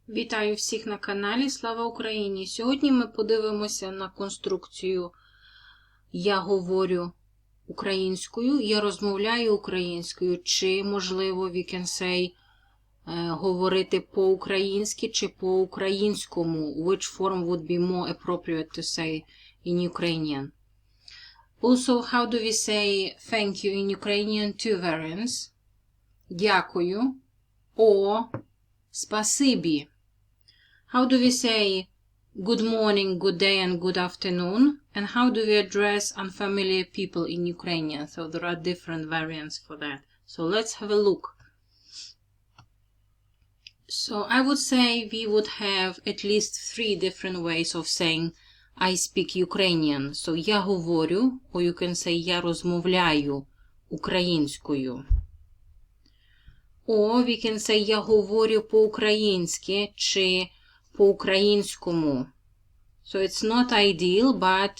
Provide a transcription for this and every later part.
Вітаю всіх на каналі Слава Україні! Сьогодні ми подивимося на конструкцію «Я говорю українською», «Я розмовляю українською», чи, можливо, we can say говорити по-українськи чи по-українському. Which form would be more appropriate to say in Ukrainian. Also, how do we say thank you in Ukrainian? Two variants. Дякую or СПАСИБІ. How do we say good morning, good day, and good afternoon? And how do we address unfamiliar people in Ukrainian? So there are different variants for that. So let's have a look. So I would say we would have at least 3 different ways of saying I speak Ukrainian. So я говорю, or you can say я розмовляю українською. Or we can say я говорю по-українськи чи по-українському. So it's not ideal, but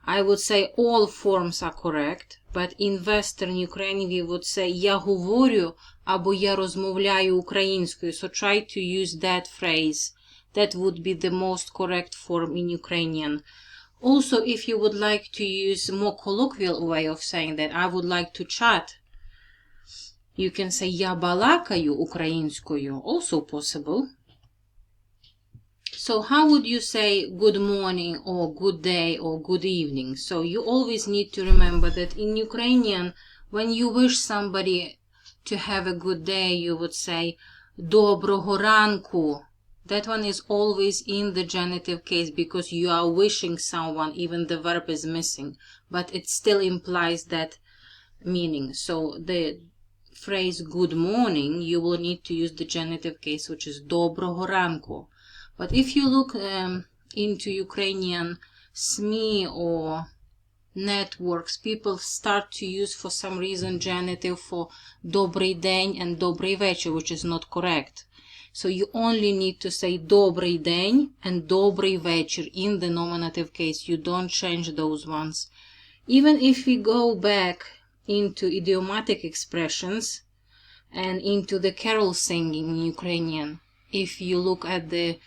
I would say all forms are correct. But in Western Ukraine we would say я говорю або я розмовляю українською. So try to use that phrase. That would be the most correct form in Ukrainian. Also, if you would like to use more colloquial way of saying that, I would like to chat. You can say я балакаю українською. Also possible. So how would you say good morning or good day or good evening? So you always need to remember that in Ukrainian, when you wish somebody to have a good day, you would say ДОБРОГО ранку. That one is always in the genitive case because you are wishing someone, even the verb is missing, but it still implies that meaning. So the phrase good morning, you will need to use the genitive case, which is ДОБРОГО ранку. But if you look into Ukrainian SME or networks, people start to use for some reason genitive for ДОБРИЙ ДЕНЬ and ДОБРИЙ вечір, which is not correct. So you only need to say ДОБРИЙ день and ДОБРИЙ вечір in the nominative case. You don't change those ones. Even if we go back into idiomatic expressions and into the carol singing in Ukrainian, if you look at the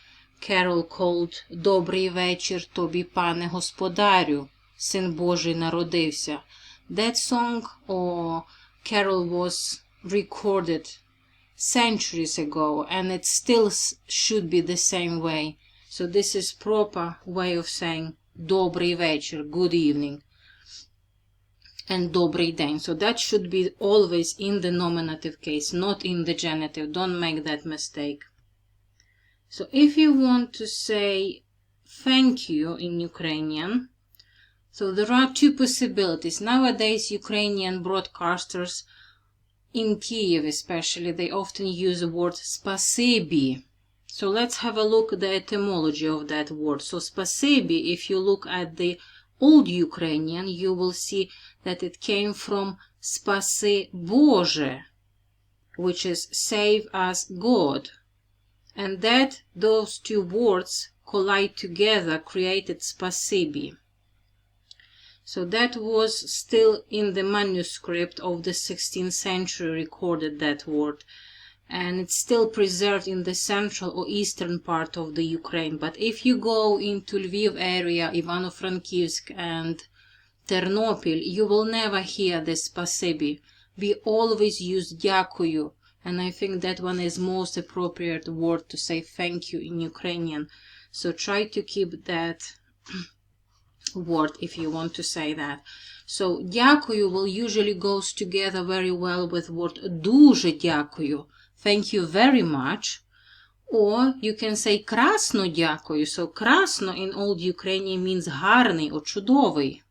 carol called «Добрий вечір тобі, пане господарю, син Божий народився». That song or carol was recorded centuries ago and it still should be the same way. So this is proper way of saying «Добрий вечір», good evening, and «Добрий день». So that should be always in the nominative case, not in the genitive. Don't make that mistake. So if you want to say thank you in Ukrainian, so there are 2 possibilities. Nowadays, Ukrainian broadcasters in Kyiv especially, they often use the word СПАСИБІ. So let's have a look at the etymology of that word. So СПАСИБІ, if you look at the old Ukrainian, you will see that it came from «Спаси Боже», which is save us God. And that those 2 words collide together created СПАСИБІ. So that was still in the manuscript of the 16th century recorded that word. And it's still preserved in the central or eastern part of the Ukraine. But if you go into Lviv area, Ivano-Frankivsk and Ternopil, you will never hear the СПАСИБІ. We always use Дякую. And I think that one is most appropriate word to say thank you in Ukrainian. So try to keep that word if you want to say that. So дякую will usually goes together very well with word дуже дякую, thank you very much. Or you can say красно дякую. So красно in old Ukrainian means гарний or чудовий.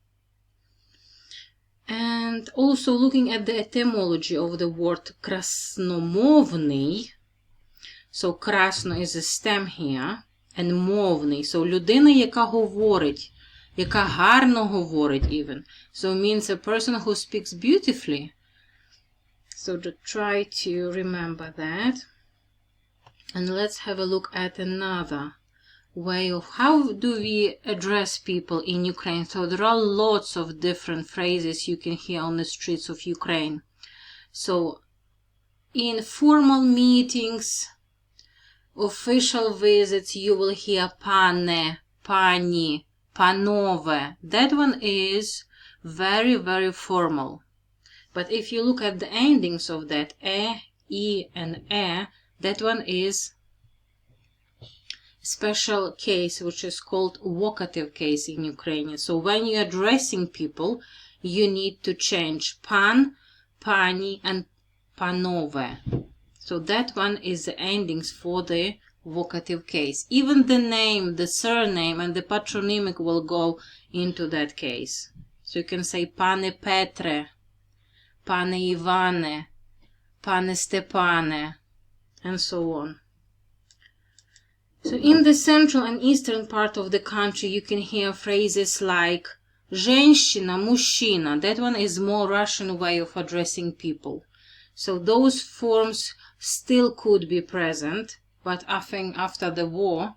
And also looking at the etymology of the word красномовний. So красно is a stem here. And мовний. So людина, яка говорить. Яка гарно говорить even. So means a person who speaks beautifully. So just try to remember that. And let's have a look at another way of how do we address people in Ukraine. So there are lots of different phrases you can hear on the streets of Ukraine. So in formal meetings official visits, you will hear pane, pani, panove. That one is very, very formal. But if you look at the endings of that, e, and that one is special case, which is called vocative case in Ukrainian. So when you're addressing people, you need to change pan, pani, and panove. So that one is the endings for the vocative case. Even the name, the surname, and the patronymic will go into that case. So you can say pane Petre, pane Ivane, pane Stepane, and so on. So in the central and eastern part of the country, you can hear phrases like женщина, мужчина. That one is more Russian way of addressing people. So those forms still could be present, but I think after the war,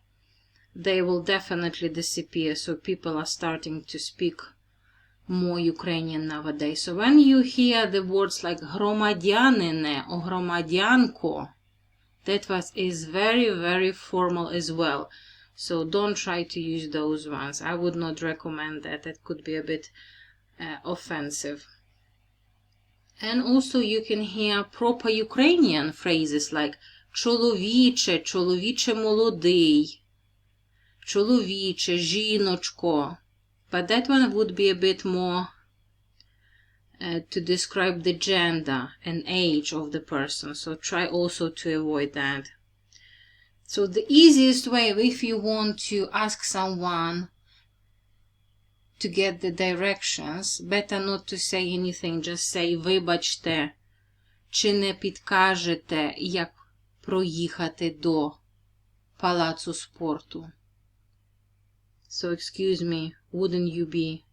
they will definitely disappear. So people are starting to speak more Ukrainian nowadays. So when you hear the words like ГРОМАДЯНИНЕ or ГРОМАДЯНКО, that was is very, very formal as well. So don't try to use those ones. I would not recommend that. That could be a bit offensive. And also you can hear proper Ukrainian phrases like чоловіче, чоловіче молодий, чоловіче, жіночко. But that one would be a bit more to describe the gender and age of the person. So try also to avoid that. So the easiest way, if you want to ask someone to get the directions, better not to say anything, just say вибачте, чи не підкажете, як проїхати до палацу спорту. So excuse me, wouldn't you be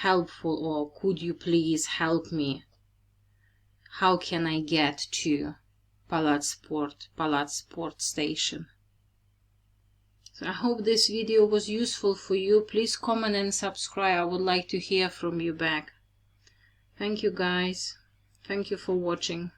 helpful, or could you please help me? How can I get to Palace Sport Station? So I hope this video was useful for you. Please comment and subscribe. I would like to hear from you back. Thank you guys. Thank you for watching.